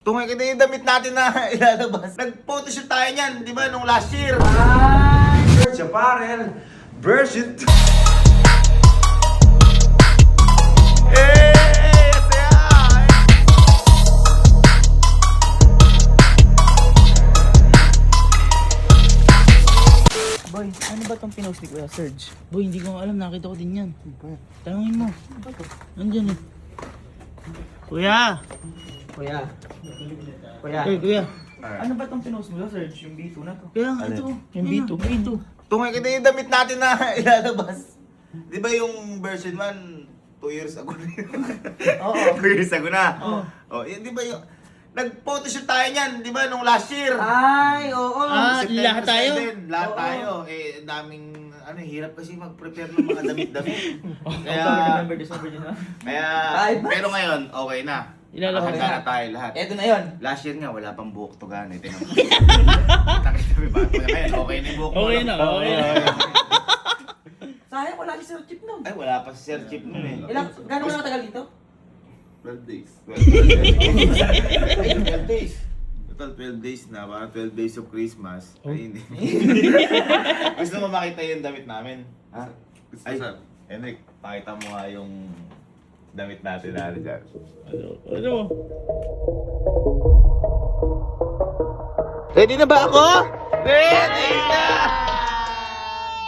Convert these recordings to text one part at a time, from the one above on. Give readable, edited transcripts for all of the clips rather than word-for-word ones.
Tungay kita yung damit natin na ilalabas. Nag-photoshoot tayo niyan, di ba, nung last year. Search apparel version 2. Boy, ano ba tong pinost ni Kuya Serge? Boy, hindi ko alam. Nakita ko din yan. Tanungin mo. Nandyan eh. Kuya! Kuya. Kuya. Hey, Kuya. Ano ba itong pinost mo, Serge? Yung B2 na to? Kaya nga ito. Yung B2. B2. Tungay kita yung damit natin na ilalabas. Di ba yung version 1, 2 years ago na yun? Oo. 2 years ago na. Oh, yun, di ba yung... Nag-photoshoot tayo niyan, di ba, nung last year. Ay, oo. September lahat tayo? 7, lahat Oo. tayo. Eh, daming, hirap kasi mag-prepare ng mga damit-damit. Kaya, December din na. kaya, Ay, ba? pero ngayon, okay na. Ilalabas Nakahanda na. na tayo lahat. Eto na yun. Last year nga, wala pang buhok to ganit. Takit kami ba? Ngayon, okay na yung buhok mo. Okay na, okay na. Sayang, wala si Sir Chip nun. Ay, wala pa si Sir Chip nun eh. Gano'n ka natagal dito? 12 days. 12 days. Total 12 days na, parang 12 days of Christmas. Ay, hindi. Gusto mo makita yung damit namin? Ha? Ay, Henrik, pakita mo nga yung damit natin na dyan. Ano? Ready na ba ako? Ready na!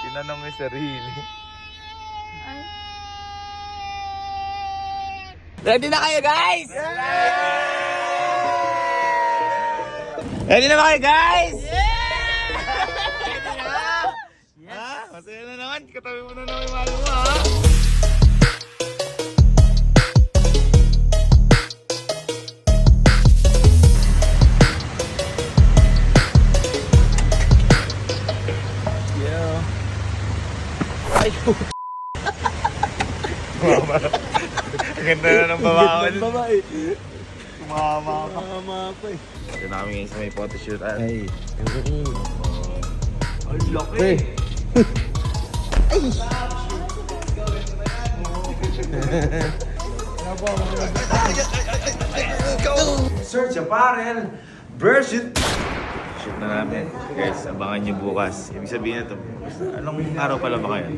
Tinanong mo yung sarili. Ready na kayo, guys? Ready na ba kayo, guys? Ready na? Ha? Masaya na naman. Katabi mo na naman yung malo mo, ha? Ang ganda na ng babae. Tumama ka. Ito na kami ngayon sa may photoshoot. Ay. Ang laki. Search apparel version 2. Shoot na namin. Guys, abangan nyo bukas. Ibig sabihin na ito, anong araw pala ba kayo?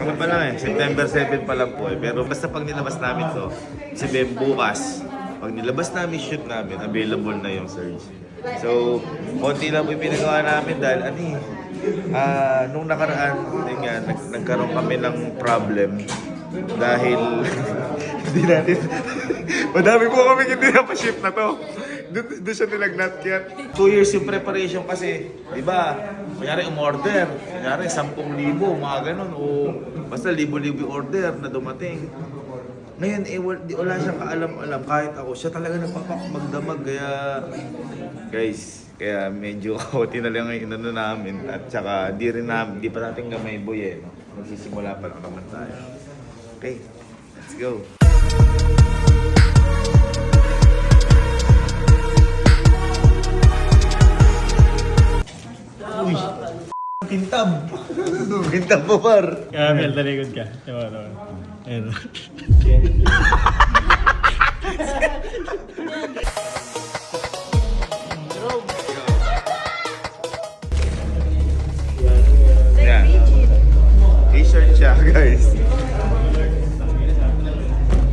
Ano pa lang eh, September 7 pa lang po eh. Pero basta pag nilabas namin to, sabihin bukas, pag nilabas namin, shoot namin, available na yung search. So, konti lang po yung pinagawa namin dahil nung nakaraan, yun nga, nagkaroon kami ng problem dahil hindi natin, madami po kami hindi na pa-ship na to. Doon siya nilagnat kaya 2 years yung preparation kasi, di ba? Kunyari umorder, kunyari 10,000, mga ganun, o basta libo-libo order na dumating. Ngayon, wala siyang kaalam-alam, kahit ako, siya talaga magdamag, kaya, guys, kaya medyo kaoti na lang yung inano namin, at saka di pa natin gamay boy eh, no? Magsisimula pa lang naman tayo. Okay, let's go. Kintab. Kintab po, par. Kaya, Mel, talikod ka. Diba? Ayun. Yan. T-shirt siya, guys.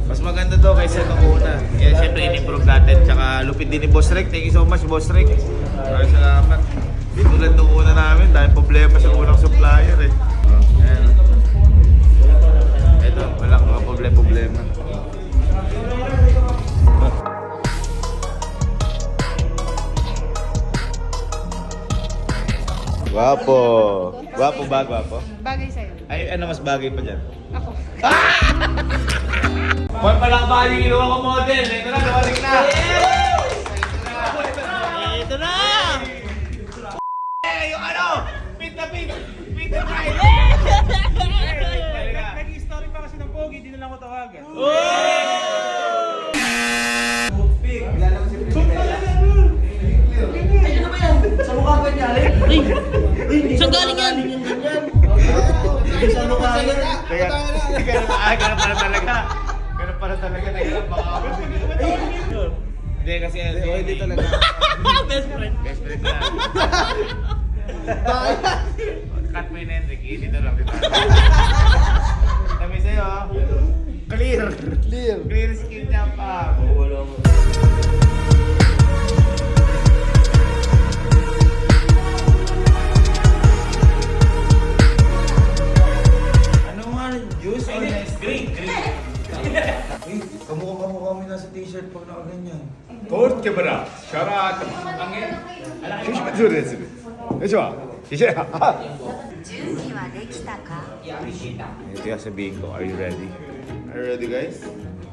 Mas maganda to kaysa nung una. Yan, syempre in-improve natin. Tsaka lupit din ni Boss Rick. Thank you so much, Boss Rick. Maraming salamat. Di tulad nung una namin dahil problema sa unang supplier eh. Ayan. Ito, walang mga problema. Guwapo. Guwapo ba, guwapo? Bagay sa'yo. Ay, ano mas bagay pa dyan? Ako. Juan pala ba yung ginawa ko model? Ito na, nawaling na! Ito na! Yung ano! Pit na pit! Pit na pit! Nag-story pa kasi ng Pogi, di na lang ako tawagan. Ano ba yan? Sa mukha ba niya? Saan galing yan? Sa mukha yan? Kaya, ganun pala talaga. Ganun pala talaga. Baka Hindi kasi Hindi talaga. Best friend. Best friend na. Cut mo yun, Hendrik. Dito lang, dito. Kami sa'yo, ah. Clear. Clear skin niya pa. Wala mo. Ano nga? Juice or nice? Green. Uy, kamukha kami nasa t-shirt pag nakaganyan. 通ってもらう。シャラーっと。そうです。よいしょ。いしょ。準備はできたか Kaya sabihin ko, are you ready? Are you ready, guys?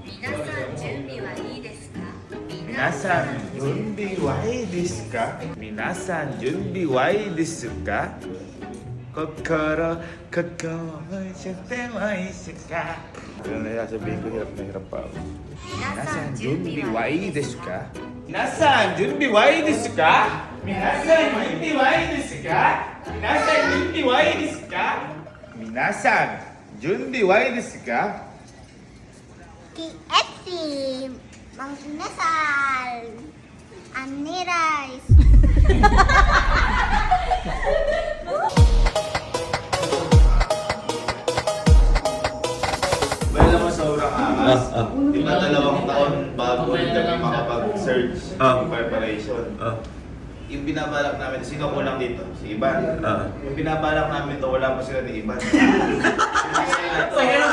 皆さん準備はいいですか Minasan, junbi wai desu ka? Minasan, junbi wai desu ka? Kokoro, kokoro, shite wai desu ka? Ano na sabihin ko, hirap na hirap pa ako. 皆さん Minasan, 準 junbi 備は wai desu ka? Minasan, junbi wai desu ka? Minasan, junbi wai desu ka? Minasan, junbi wai desu ka? Minasan, junbi wai desu ka? KFC, Mang Inasal, Annie Rice. Well, naman sobrang angas. Di ba 2 taon bago rin kami makapag-search ng preparation. Yung binabalak namin, sino ko lang dito? Si Ivan. Yung binabalak namin to, wala pa sila ni Ivan. Gano'ng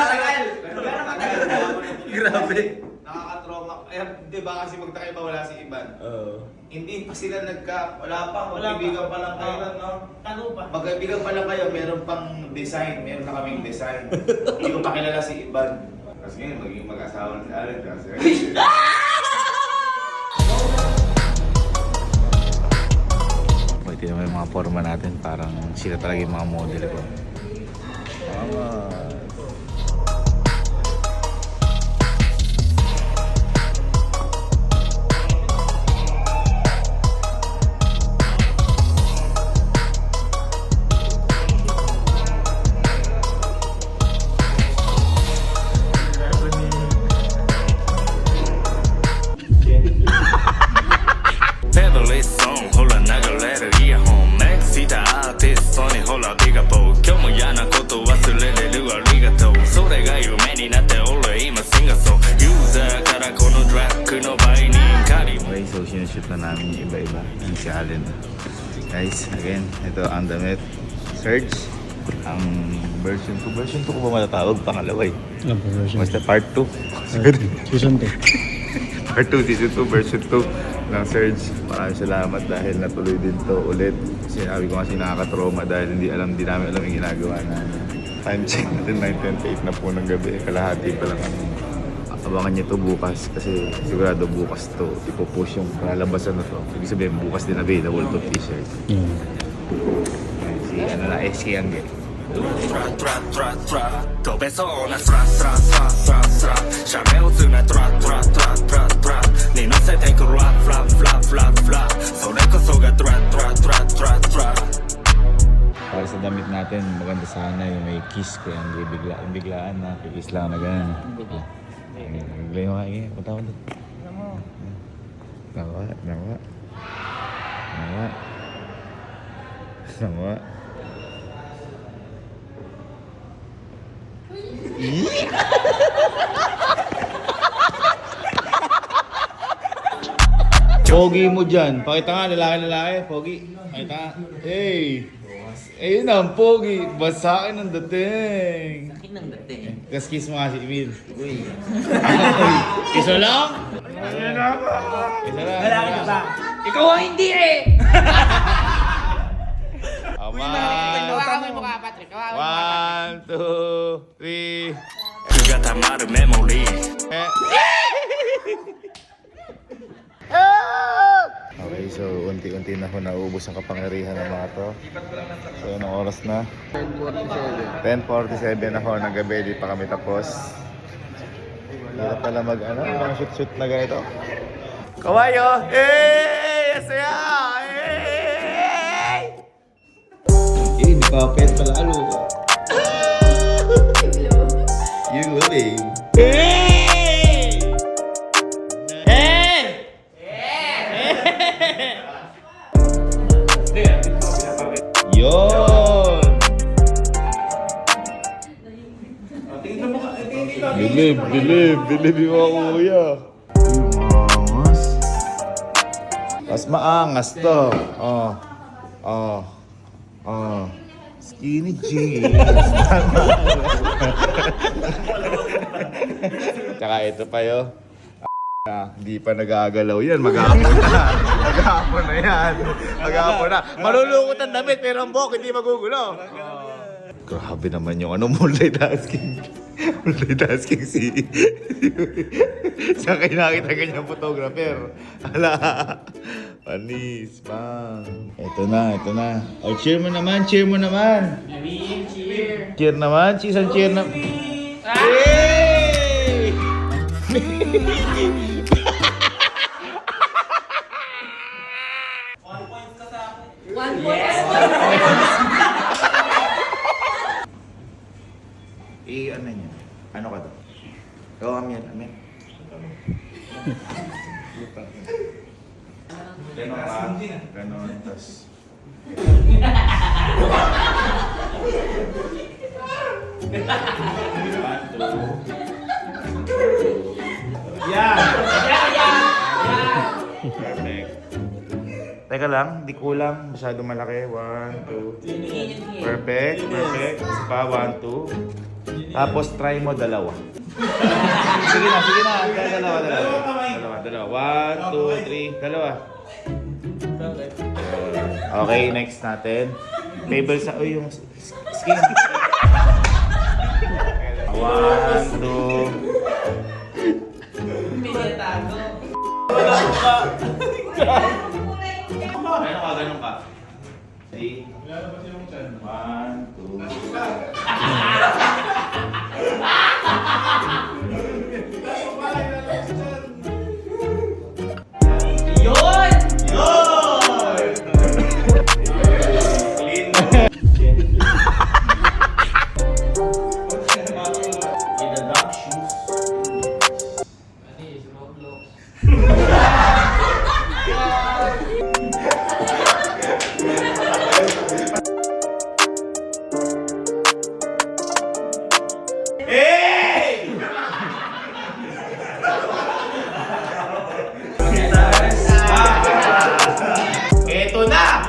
katagal? Gano'ng katagal? Grabe. Nakaka-trauma. Eh, di ba kasi magtakay pa wala si Ivan? Hindi pa sila wala pa. Magkaibigan pa lang kayo, no? Tago pa. Magkaibigan pa lang kayo, meron pang design. Meron na kaming design. Hindi ko pa kilala si Ivan. Kasi ngayon, magiging mag-asawa na si Allen. Kasi Pwede naman yung mga forma natin, parang sila talaga yung mga model ko. Fabulous song ほら流れるイヤホンメイクしたアーティストにほらビガポー今日も嫌なこと忘れれるありがとうそれが夢になって俺今シンガーソンユーザーからこのトラックの倍に借り Okay, so sinushoot na namin yung iba-iba. Yung si Allen. Guys, again, ito ang damit. Search. Ang version 2. Version 2 ko ba matatawag? Pangalawa eh. Basta part 2. Season 2. Part 2, season 2, version 2 ng Surge. Maraming salamat dahil natuloy din to ulit. Sinabi ko kasi nakaka-trauma dahil hindi namin alam yung ginagawa namin. Time check natin, 9:28 na po ng gabi. Kalahati pa lang kami. Abangan niyo to bukas kasi sigurado bukas to ipopost yung kalalabasan na to. Ibig sabihin bukas din available to t-shirt. Si SK Angge. トラトラトラトラ飛べそうなスラスラスラスラスラシャレをつなトラトラトラトラトラに乗せてくラフラフラフラフラそれこそがトラトラトラトラトラ Para sa damit natin, maganda sana yung may kiss kaya hindi biglaan na kiss lang na gano'n. Bigla yung kain. Punta ko doon. Nawa. Pogi mo dyan. Pakita nga, lalaki. Pogi. Pakita nga. Hey! Ayun ang pogi. Basa akin ang dating. Akin ng dating. Kiss mo nga si Emil. Uy. Kiss mo lang? Kiss mo lang. Lalaki ka ba? Ikaw ang hindi eh! Ama. 1, 2, 3. がたまるメモリー Okay, so unti-unti na ho naubos ang kapangyarihan ng mga to. So anong oras na? 10:47 ako ng gabi, di pa kami tapos. Hirap pala mga shoot-shoot na ganito. Kawayo! Hey! Asaya! Hey! Hindi pa pet pala alo. You babe. Hey! Hey! Bilib yung mga kuya. Maangas. Mas maangas to. Skinny jeans. Tsaka ito pa yo. Hindi pa nagagalaw yan. Maghapon na. Maghapon na yan. Maghapon na. Malulukot ang damit pero ang buhok hindi magugulo. Grabe naman yung multitasking. Multitasking si... Saan kayo nakita ganyang photographer? Hala. Panis, pang. Ito na. Oh, cheer mo naman. Cheer. Cheer naman. Cheers and cheer na. Hey! Ano niya? Ano ka to? Ikaw, Amir. Ganon ka. Ganon. Tas... Perfect. Teka lang, di kulang. Masyado malaki. 1, 2. Perfect. Isa pa, 1, 2. Tapos try mo dalawa. Sige na. Dalawa. 1, 2, 3. Dalawa. Okay, next natin. Table sa... yung skin. 1, 2. Ganun ka. 3. 1, 2. Eto na!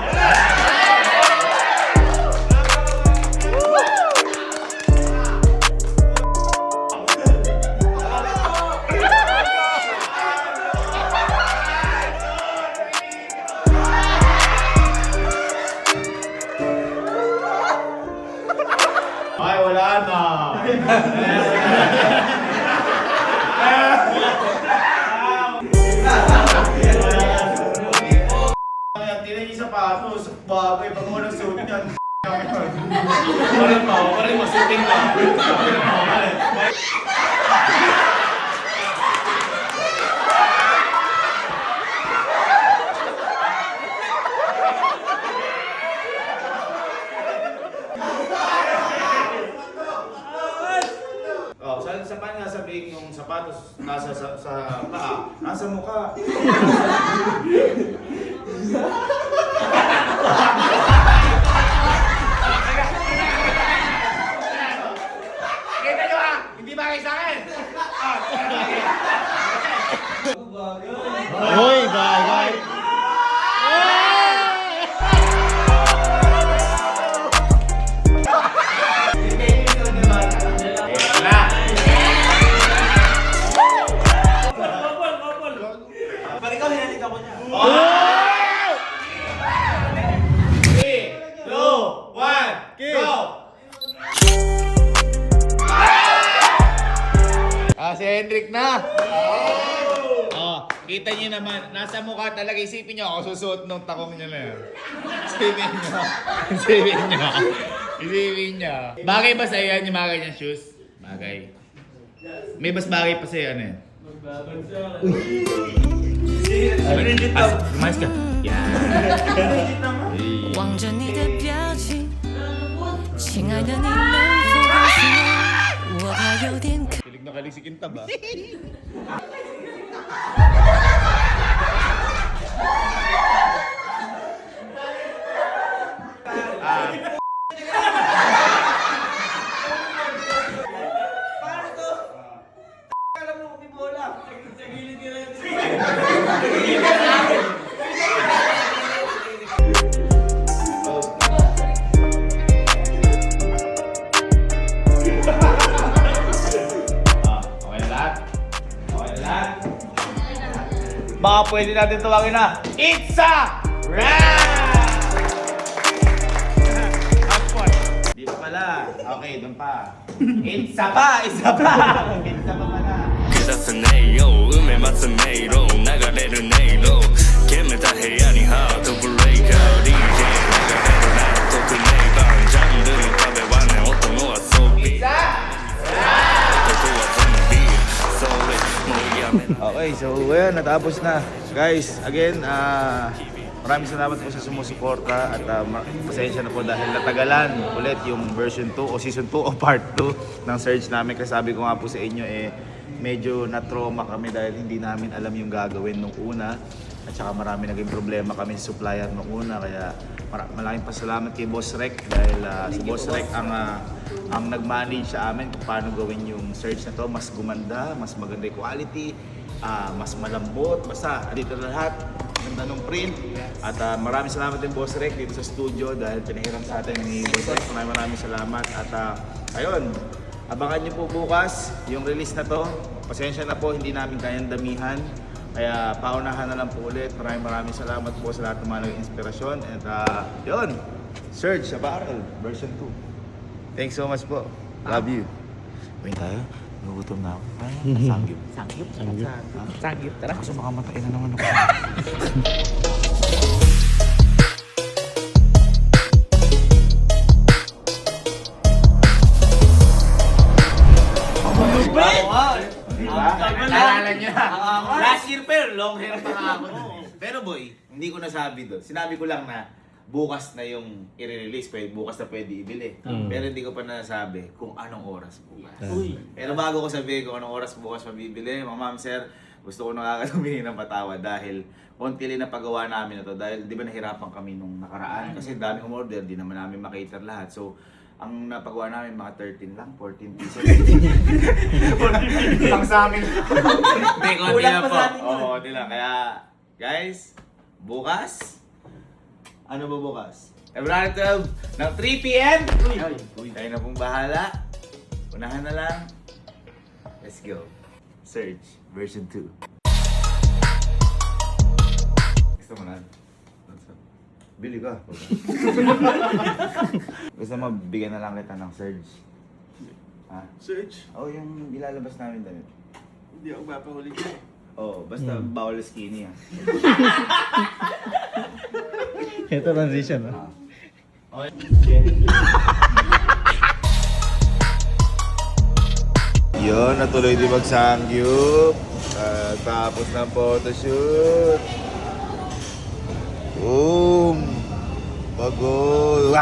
Ay, wala na. Tinan yung sapatos. Bagay, pag mo nang suot yan. Parin mo, suiting ka. Oh, sa paano sabihin yung sapatos nasa sa paa, nasa mukha. Kita nyo ah! Hindi bagay sa akin! Hoy, bagay! Balik ako, hinalita ko niya. 3, 2, 1, go! Si Hendrik na! Oh, kita niyo naman, nasa mukha talaga. Isipin niyo ako susuot nung takong niya na yun. Isipin niyo. Bagay ba sa'yo yan yung mga ganyan shoes? Bagay. May mas bagay pa sa'yo, ano yun? Lumayas ka. Yan. 望着你的表情，亲爱的，你能否告诉我，我怕有点可。 Kilig na kilig si Kintab ah. pwede natin tawagin na It's a Wrap! Di pa pala. Okay, doon pa. Isa pa! Isa pa pala. 下すねよ梅待つ迷路流れる音色決めた部屋にハートブレイカー DJ 流れる納得ネイバージャンルの壁はね音の遊び男はゾンビそれもうやめな Okay, so ayan, natapos na. Guys, again, maraming salamat po sa sumusuporta at pasensya na po dahil natagalan ulit yung version 2 o season 2 o part 2 ng search namin. Kasi sabi ko nga po sa inyo medyo na-trauma kami dahil hindi namin alam yung gagawin nung una. At saka marami naging problema kami sa supplier nung una. Kaya malaking pasalamat kay Boss Rec dahil si Boss Rec ang nag-manage sa amin kung paano gawin yung search na to. Mas gumanda, mas maganda yung quality, mas malambot. Basta, dito na lahat. Ganda ng print. At maraming salamat din Boss Rec dito sa studio dahil pinahiram sa atin ni Boss Rec. Maraming salamat. At ayun, abangan niyo po bukas yung release na to. Pasensya na po, hindi namin kayang damihan. Kaya paunahan na lang po ulit. Maraming salamat po sa lahat ng mga naging inspirasyon. And yun, Surge sa Barrel, version 2. Thanks so much po. Love you. Wait tayo. Nagutom na ako. Sangyup. Sangyup, tara. Kaso makamatay na naman ako. Naalala niya. Last year pero long hair pa nga ako. Pero boy, hindi ko nasabi doon. Sinabi ko lang na bukas na yung i-release. Bukas na pwede ibili. Pero hindi ko pa nasabi kung anong oras bukas. Pero bago ko sabihin kung anong oras bukas mabibili, mga ma'am, sir, gusto ko nakakatumingi ng patawad dahil konti lang na paggawa namin na to. Dahil di ba nahirapan kami nung nakaraan? Kasi daming umorder, di naman namin makater lahat. So, ang napagawa namin mga 13 lang, 14 pieces. 14 lang sa amin. Hindi, konti na po. Oo, konti lang. Kaya, guys, bukas, ano ba bukas? February 12 ng 3 p.m. Kayo na pong bahala. Unahan na lang. Let's go. Search version 2. Gusto mo na? Bili ka. Gusto mo, bigyan na lang kita ng Surge. Ha? Search? Oo, yung ilalabas namin damit. Hindi ako mapahuli ka. Oo, basta bawal skinny ha. Ito transition, ha? Yun, natuloy di mag-sangyup. Tapos ng photoshoot. Boom! Bago!